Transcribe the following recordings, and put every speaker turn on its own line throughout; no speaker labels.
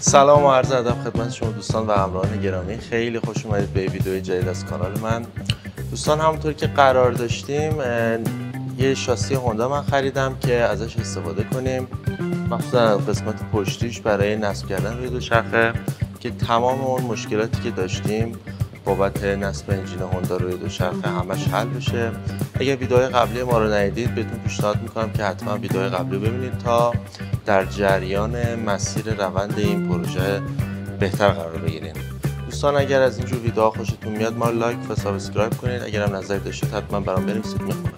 سلام و عرض ادب خدمت شما دوستان و همراهان گرامی. خیلی خوش اومدید به ویدیو جدید از کانال من. دوستان همونطور که قرار داشتیم یه شاسی هوندا من خریدم که ازش استفاده کنیم، مخصوصا قسمت پشتیش برای نصب کردن روی دوچرخه که تمام اون مشکلاتی که داشتیم بابت نصب انجین هوندا روی دوچرخه همش حل بشه. اگر ویدیوهای قبلی ما رو ندیدید بهتون پیشنهاد میکنم که حتما ویدیوهای قبلی رو ببینید تا در جریان مسیر روند این پروژه بهتر قرار بگیرید. دوستان اگر از اینجور ویدیوها خوشتون میاد ما لایک و سابسکرایب کنید. اگر هم نظری داشتید حتما برام بنویسید میخونم.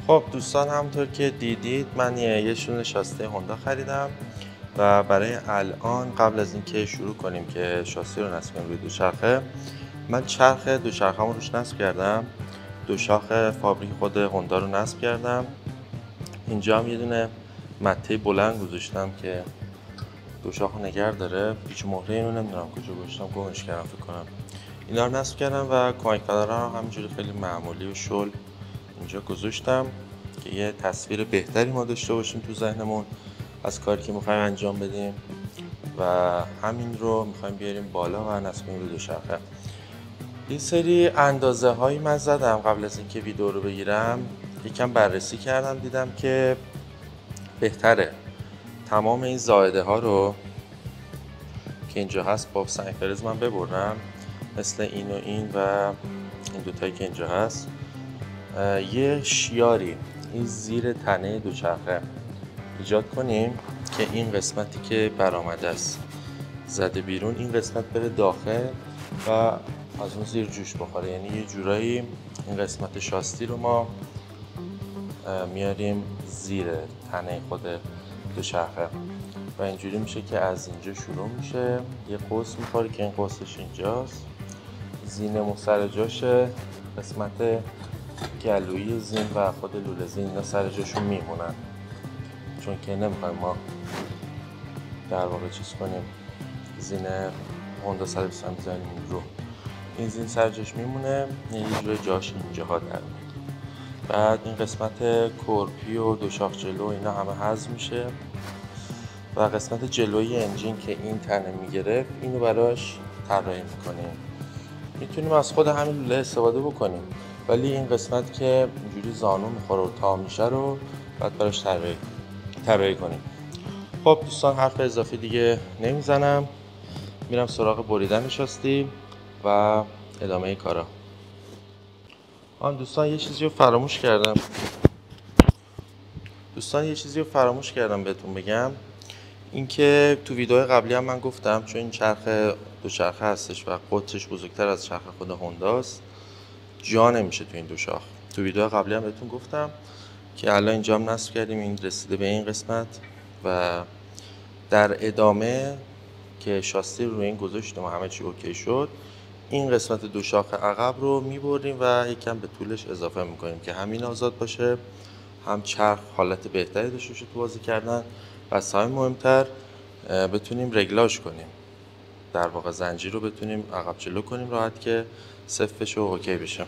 خب دوستان همونطور که دیدید من یه شونه شاسی هوندا خریدم و برای الان قبل از اینکه شروع کنیم که شاسی رو نصب کنیم روی دوچرخه، من چرخ دوچرخه‌مو روش نصب کردم. دو شاخ فابریک خود هوندا رو نصب کردم. اینجا هم یه دونه مته بلند گذاشتم که دو شاخو نگه داره. هیچ مهره اینو نمیدونم کجا گذاشتم، گمش کردم فکر کنم. اینا رو نصب کردم و کمک پدرها رو همینجوری خیلی معمولی و شل اینجا گذاشتم که یه تصویر بهتری ما داشته باشیم تو ذهنمون از کاری که می‌خوایم انجام بدیم و همین رو می‌خوایم بیاریم بالا و نصب کنیم روی دوچرخه. این سری اندازه هایی من زدم قبل از اینکه ویدیو رو بگیرم، یکم بررسی کردم، دیدم که بهتره تمام این زائده ها رو که اینجا هست با سنگ فلز من ببرم، مثل این و این و این دوتایی که اینجا هست، یه شیاری این زیر تنه دوچرخه ایجاد کنیم که این قسمتی که برآمده است زده بیرون، این قسمت بره داخل و از اون زیر جوش بخوره. یعنی یه جورایی این قسمت شاسی رو ما میاریم زیر تنه خود دوچرخه و اینجوری میشه که از اینجا شروع میشه، یه قوس میخوره که این قوسش اینجاست، زینمون سر جاشه، قسمت گلویی زین و خود لوله زین اینا سر جاشون میمونن چون که نمیخوایم ما در واقع چیز کنیم، زین هوندا 125 بزنیم رو، این زین سر جاش میمونه، یه جور جاش اینجاها در میاد. بعد این قسمت کورپی و دو شاخ جلو اینا همه حذف میشه و قسمت جلویی انجین که این تنه میگرفت اینو براش طراحی میکنیم. میتونیم از خود همین لوله استفاده بکنیم ولی این قسمت که اینجوری زانو میخوره و تا میشه رو بعد براش طراحی کنیم. خب دوستان حرف اضافی دیگه نمیزنم، میرم سراغ بریدن شاسی و ادامه کارا. دوستان یه چیزی رو فراموش کردم بهتون بگم، اینکه تو ویدیو قبلی هم من گفتم چون این چرخ دوچرخه هستش و قطرش بزرگتر از چرخ خود هونداست جا نمیشه تو این دو شاخ. تو ویدیو قبلی هم بهتون گفتم که الان اینجا هم نصب کردیم، این رسیده به این قسمت و در ادامه که شاسی رو این گذاشتیم و همه چی اوکی شد، این قسمت دو شاخ عقب رو میبریم و یکم به طولش اضافه میکنیم که همین آزاد باشه، هم چرخ حالت بهتری داشته باشه تو بازی کردن و از همه مهمتر بتونیم رگلاژ کنیم، در واقع زنجیر رو بتونیم عقب جلو کنیم راحت که صفر بشه و اوکی بشه.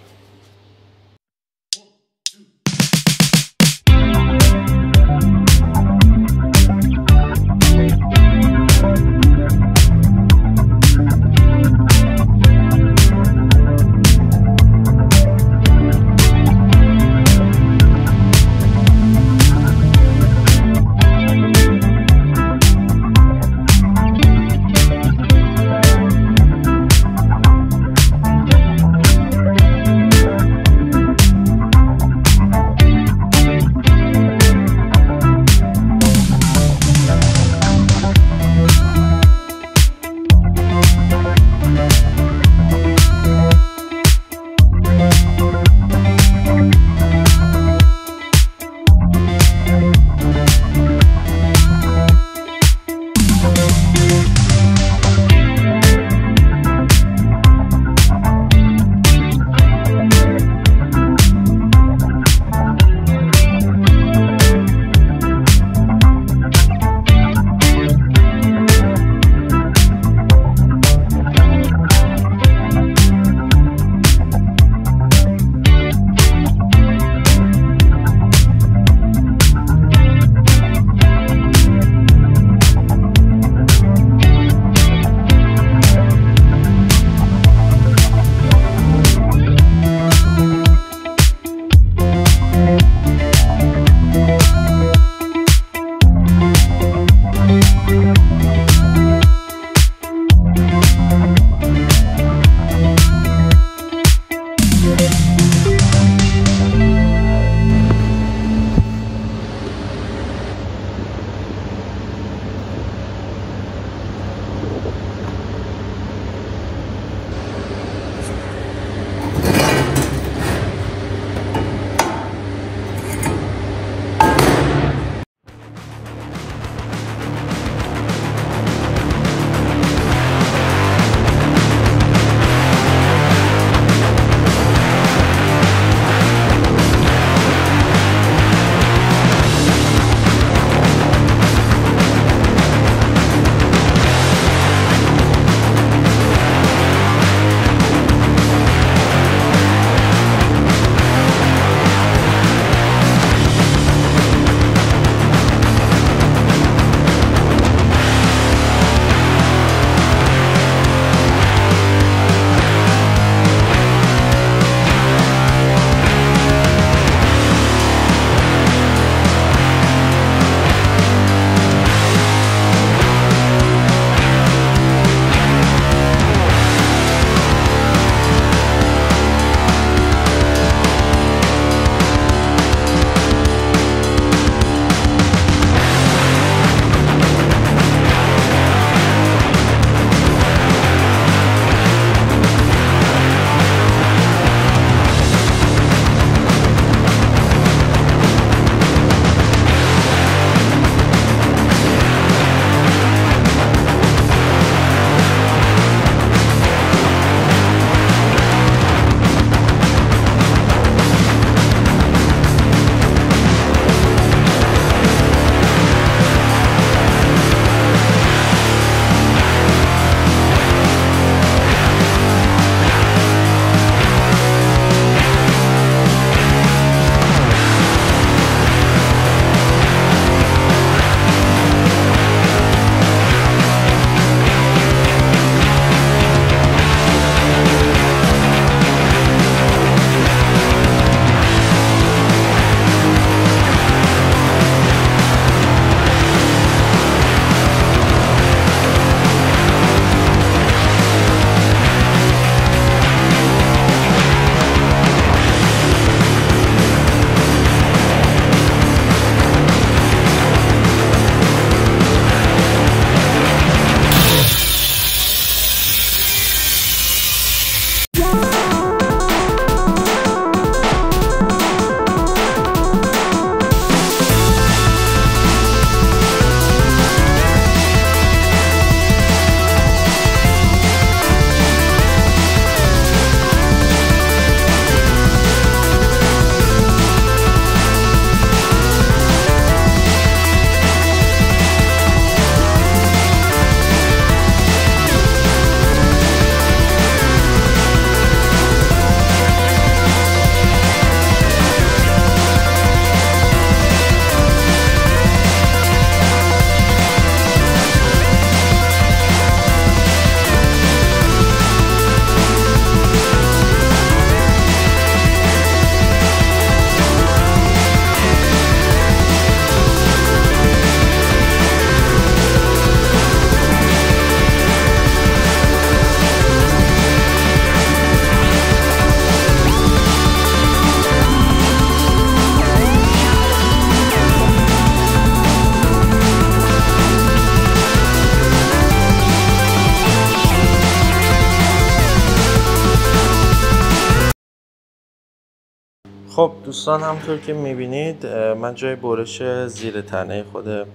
خب دوستان، همونطور که میبینید من جای برش زیر تنه خود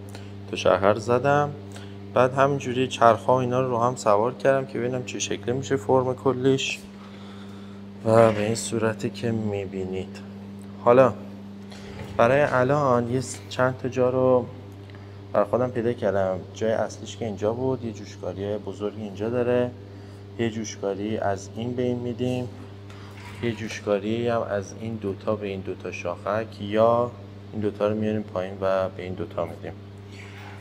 دوچرخه رو زدم. بعد همینجوری چرخ‌ها و اینا رو هم سوار کردم که ببینم چه شکلی میشه فرم کلیش و به این صورتی که میبینید. حالا برای الان یه چند تا جا رو برای خودم پیدا کردم. جای اصلیش که اینجا بود، یه جوشکاری بزرگی اینجا داره، یه جوشکاری از این به این میدیم، یه جوشکاری هم از این دوتا به این دوتا شاخک، یا این دوتا رو میاریم پایین و به این دوتا میدیم.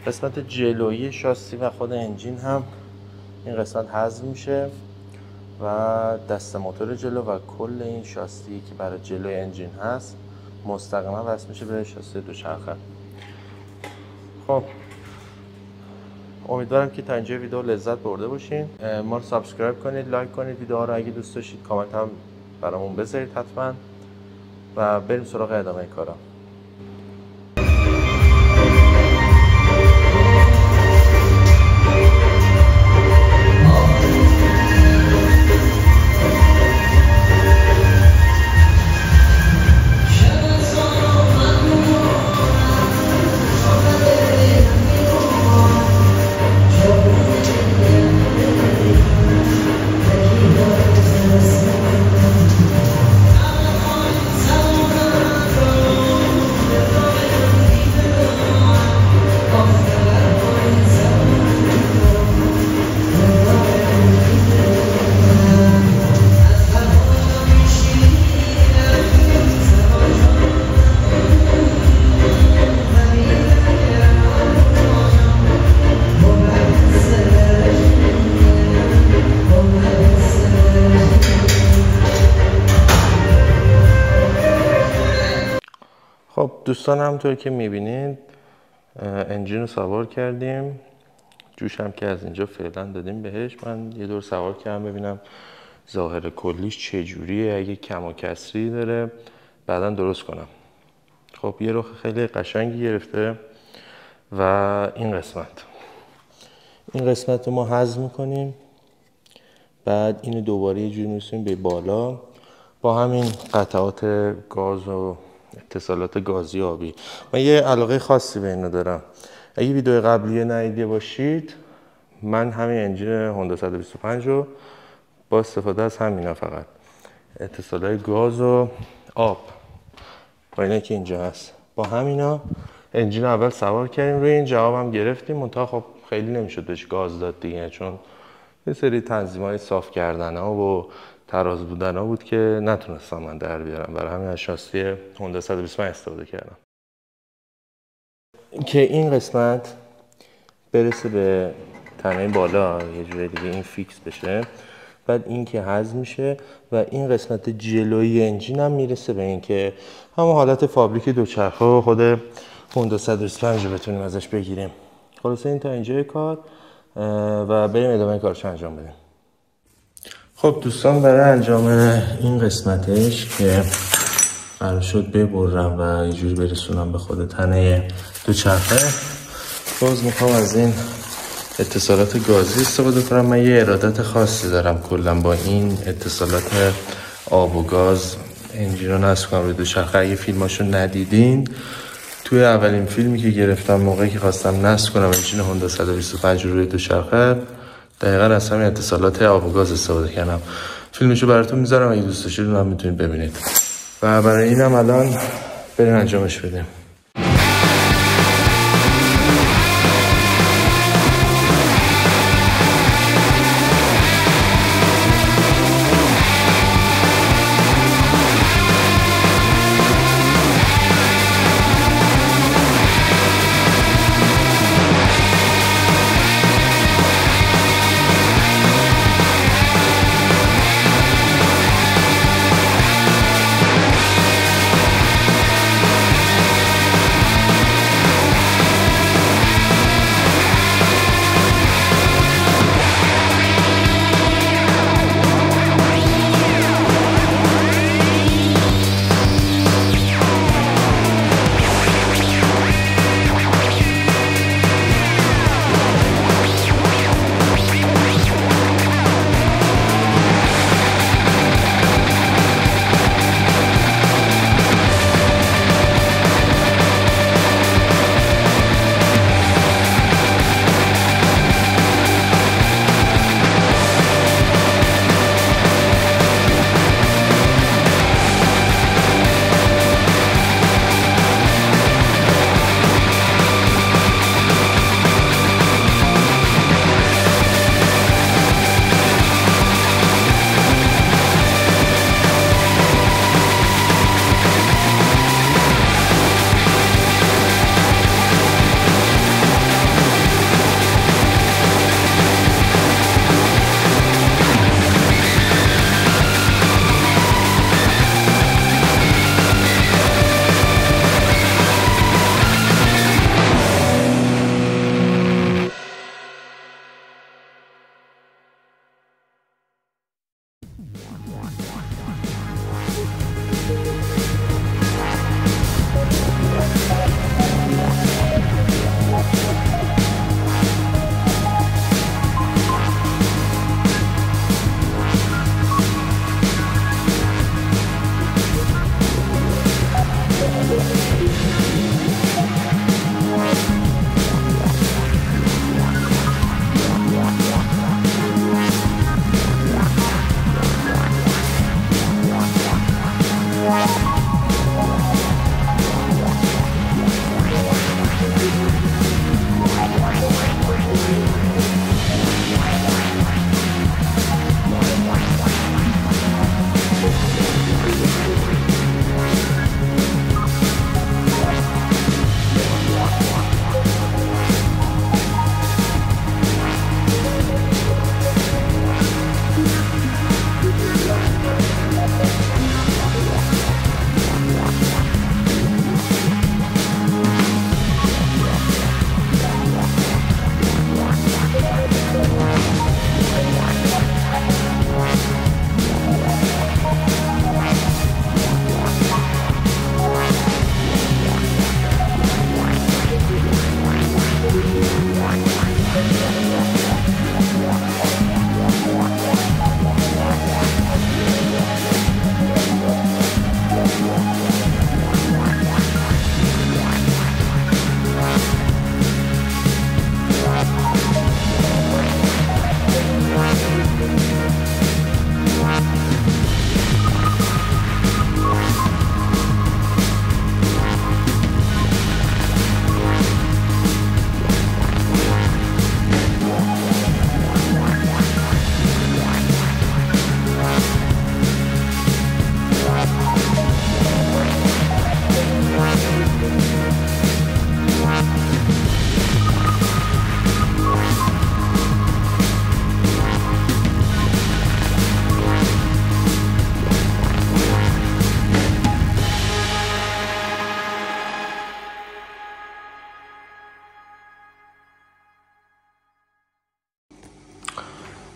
قسمت جلویی شاسی و خود انجین هم این قسمت حذف میشه و دست موتور جلو و کل این شاسی که برای جلوی انجین هست مستقیما وصل میشه به شاسی دوچرخه. خب امیدوارم که تا اینجا ویدیو لذت برده باشین. ما رو سابسکرایب کنید، لایک کنید ویدیوها رو، اگه دوست داشتید کامنت هم برامون بذارید حتما و بریم سراغ ادامه کارا. خب دوستان، همونطور که میبینید انجین رو سوار کردیم. جوش هم که از اینجا فعلا دادیم بهش. من یه دور سوار کردم ببینم ظاهر کلیش چجوریه، اگه کم و کسری داره بعدا درست کنم. خب یه رخ خیلی قشنگی گرفته و این قسمت رو ما حذف میکنیم. بعد اینو دوباره یه جوری میرسونیم به بالا با همین قطعات گاز و اتصالات گازی آبی. من یه علاقه خاصی به اینو دارم. اگه ویدیو قبلی ندیده باشید، من همین انجین هوندا 125 رو با استفاده از همینا، فقط اتصالات گاز و آب با اینا که اینجا هست، با همینا انجین اول سوار کردیم. روی این جواب هم گرفتیم، منتها خب خیلی نمیشد بهش گاز داد دیگه، چون یه سری تنظیم‌های صاف کردن ها و تراز بودن ها بود که نتونستم من در بیارم. برای همین از شاسی هوندا 125 استفاده کردم که این قسمت برسه به تنه بالا، یه جوری دیگه این فیکس بشه. بعد این که حذف میشه و این قسمت جلویی انجین هم میرسه به این که همون حالت فابریک دوچرخه و خود هوندا 125 رو بتونیم ازش بگیریم. خلاصه این تا اینجای کار و بریم ادامه کارش انجام بدیم. خب دوستان، برای انجام این قسمتش که قرار شد ببرم و یه جوری برسونم به خود تنه دوچرخه، باز میخوام از این اتصالات گازی استفاده کنم. من یه ارادت خاصی دارم کلا با این اتصالات آب و گاز انجین رو نصب کنم روی دوچرخه. اگه فیلماشو ندیدین، توی اولین فیلمی که گرفتم موقعی که خواستم نصب کنم انجین هوندا 125 روی دوچرخه، دقیقا از همین اتصالات آب و گاز استفاده کردم. فیلمشو براتون میذارم، اگه دوست داشتید اونم میتونید ببینید. و برای اینم الان بریم انجامش بدیم.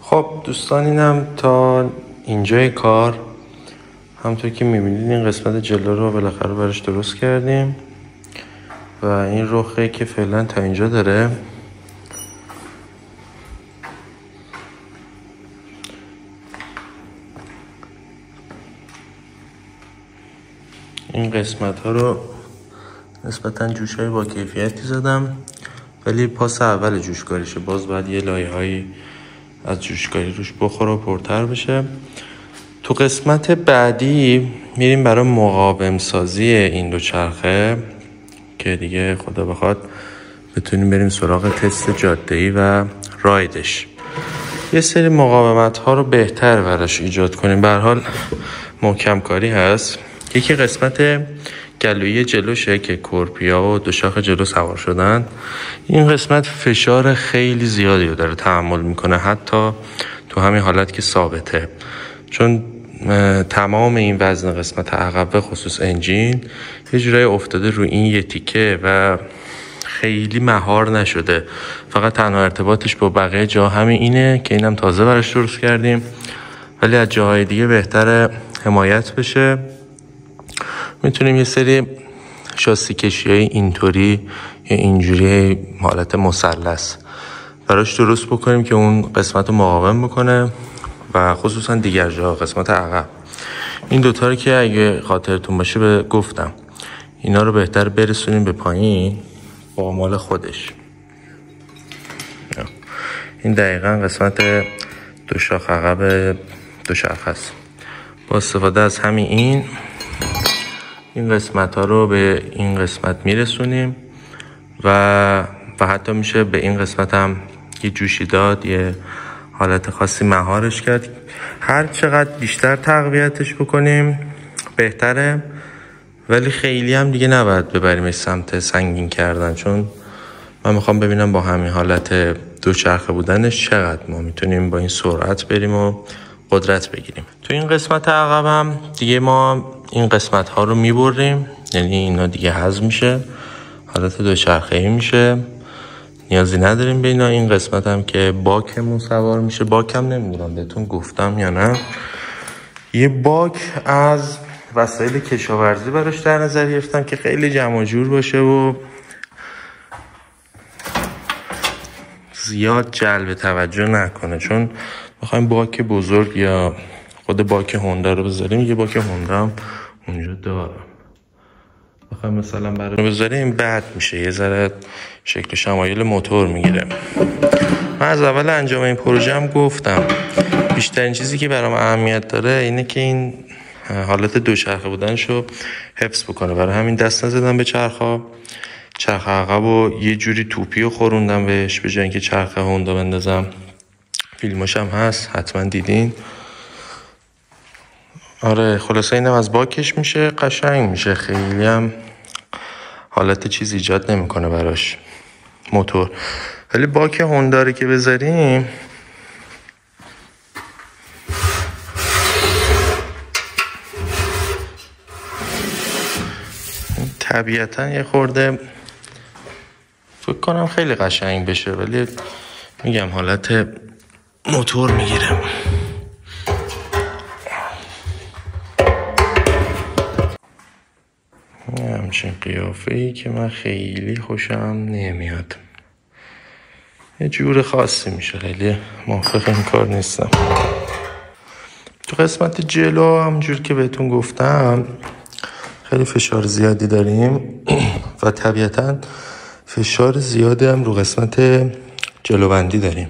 خب دوستان، اینم تا اینجای کار. همونطور که میبینید این قسمت جلو رو بالاخره براش درست کردیم و این رخه که فعلا تا اینجا داره. این قسمت ها رو نسبتا جوش های با کیفیتی زدم، ولی پاس اول جوشکاریشه، باز باید یه لایه هایی از جوشکاری روش بخوره و پرتر بشه. تو قسمت بعدی میریم برای مقاوم سازی این دوچرخه که دیگه خدا بخواد بتونیم بریم سراغ تست جاده‌ای و رایدش. یه سری مقاومت ها رو بهتر براش ایجاد کنیم. به هر حال محکم کاری هست. یکی قسمت گلویی جلوشه که کورپیا و دوشاخ جلو سوار شدن. این قسمت فشار خیلی زیادی رو داره تحمل میکنه، حتی تو همین حالت که ثابته، چون تمام این وزن قسمت عقب به خصوص انجین یه جورایی افتاده رو این یه تیکه و خیلی مهار نشده. فقط تنها ارتباطش با بقیه جا همین اینه که اینم تازه براش درست کردیم، ولی از جاهای دیگه بهتره حمایت بشه. میتونیم یه سری شاسی کشی های اینطوری یا اینجوری حالت مثلث براش درست بکنیم که اون قسمت رو مقاوم بکنه و خصوصا دیگر جا قسمت عقب. این دوتا رو که اگه خاطرتون باشه گفتم اینا رو بهتر برسونیم به پایین با مال خودش. این دقیقا قسمت دوشاخ عقب دوچرخه است. با استفاده از همین این قسمت ها رو به این قسمت میرسونیم و حتی میشه به این قسمت هم یه جوشی داد، یه حالت خاصی مهارش کرد. هر چقدر بیشتر تقویتش بکنیم بهتره، ولی خیلی هم دیگه نباید ببریمش سمت سنگین کردن، چون من میخوام ببینم با همین حالت دوچرخه بودنش چقدر ما میتونیم با این سرعت بریم و قدرت بگیریم. تو این قسمت عقب هم دیگه ما این قسمت ها رو میبریم، یعنی اینا دیگه حذف میشه، حالت دوچرخه‌ای میشه، نیازی نداریم به اینا. این قسمت هم که باکمون سوار میشه، باکم نمیدونم بهتون گفتم یا نه، یه باک از وسایل کشاورزی براش در نظر گرفتم که خیلی جمع جور باشه و زیاد جلب توجه نکنه، چون بخوایم باک بزرگ یا خود باک هوندا رو بذاریم، یه باک هوندا هم اونجا دارم، بخوایم مثلا برای بذاریم بد میشه، یه ذره شکل شمایل موتور میگیره. من از اول انجام این پروژه هم گفتم بیشترین چیزی که برام اهمیت داره اینه که این حالت دوچرخه بودنشو حفظ بکنه. برای همین دست نزدم به چرخ عقب و یه جوری توپی رو خوروندم بهش به جای اینکه چرخ هوندا بندازم. فیلماش هم هست، حتما دیدین. آره خلاصه اینم از باکش میشه، قشنگ میشه، خیلی هم حالت چیز ایجاد نمیکنه براش موتور. ولی باک هوندا رو که بذاریم طبیعتا یه خورده فکر کنم خیلی قشنگ بشه، ولی میگم حالت موتور میگیره. همچین قیافه‌ای که من خیلی خوشم نمیاد، یه جور خاصی میشه، خیلی موافق این کار نیستم. تو قسمت جلو همونجور که بهتون گفتم خیلی فشار زیادی داریم و طبیعتا فشار زیادی هم رو قسمت جلوبندی داریم.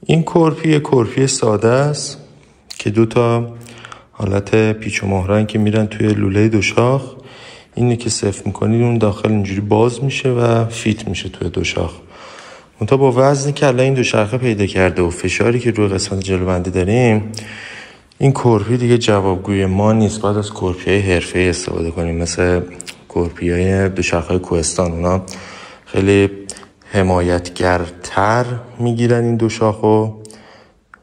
این کورپی ساده است که دوتا حالت پیچ و مهرن که میرن توی لوله دوشاخ، اینه که صفر میکنید اون داخل اینجوری باز میشه و فیت میشه توی دوشاخ. منتها با وزنی که الان این دوچرخه پیدا کرده و فشاری که روی قسمت جلوبندی داریم، این کورپی دیگه جوابگوی ما نیست. باید از کورپی‌های حرفه‌ای استفاده کنیم، مثل کورپی‌های دوچرخه‌های کوهستان. اونا خیلی حمایتگرتر میگیرن این دوشاخو،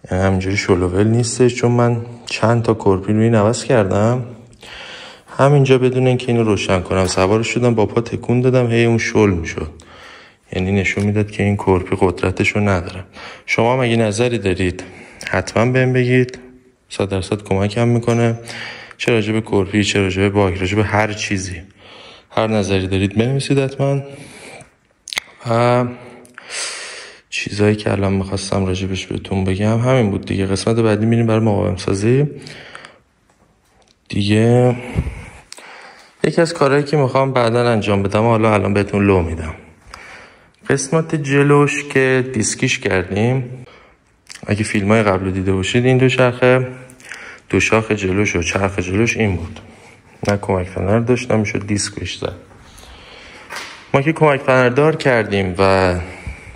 همینجوری شلوول نیستش. چون من چند تا کورپی روی این عوض کردم، همینجا بدون اینکه اینو روشن کنم سوارش شدم، با پا تکون دادم، هی اون شل میشد. یعنی نشون میداد که این کورپی قدرتشو نداره. شما هم اگه نظری دارید حتما بهم بگید، 100% کمکم میکنه، چه راجع به کورپی، چه راجع به باگ، راجع به هر چیزی، هر نظری دارید بنویسید حتما. و چیزایی که الان میخواستم راجبش بهتون بگم همین بود دیگه. قسمت بعدی میریم برای مقاوم سازی دیگه. یکی از کارهایی که میخوام بعدا انجام بدم، حالا الان بهتون لو میدم. قسمت جلوش که دیسکیش کردیم، اگه فیلمای قبل دیده باشید، این دو شاخ جلوش و چرخ جلوش این بود، نه کمک فنر داشت نه میشد دیسک بهش زد. ما که کمک فنردار کردیم و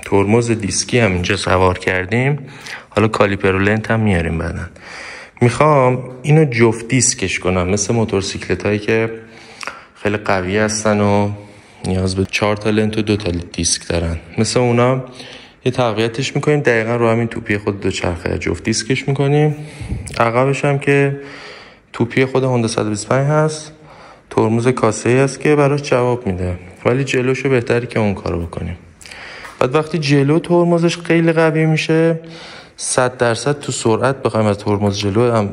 ترمز دیسکی هم اینجا سوار کردیم، حالا کالیپر و لنت هم میاریم بعدن. میخوام اینو جفت دیسکش کنم، مثل موتورسیکلت هایی که خیلی قوی هستن و نیاز به 4 تا لنت و 2 تا دیسک دارن، مثل اونا یه تقویتش میکنیم دقیقا رو همین توپی خود دوچرخه جفت دیسکش میکنیم. عقبش هم که توپی خود هوندا 125 هست، ترمز کاسه ای هست که براش جواب میده، ولی جلوشو بهتره که اون کارو بکنیم. بعد وقتی جلو ترمزش خیلی قوی میشه، 100% تو سرعت بخوایم از ترمز جلو هم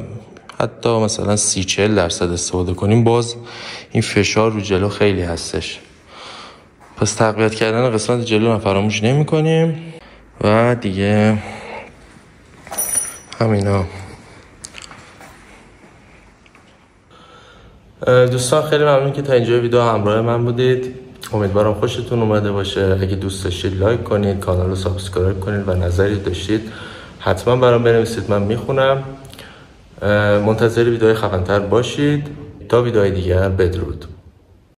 حتی مثلا 30-40% استفاده کنیم، باز این فشار رو جلو خیلی هستش. پس تقویت کردن قسمت جلو هم فراموش نمی کنیم. و دیگه همینا. دوستان خیلی ممنون که تا اینجا ویدیو همراه من بودید. امیدوارم خوشتون اومده باشه. اگه دوست داشتید لایک کنید، کانال رو سابسکرایب کنید و نظری داشتید حتما برام بنویسید، من میخونم. منتظر ویدیوهای خفن‌تر باشید. تا ویدیوهای دیگر، بدرود.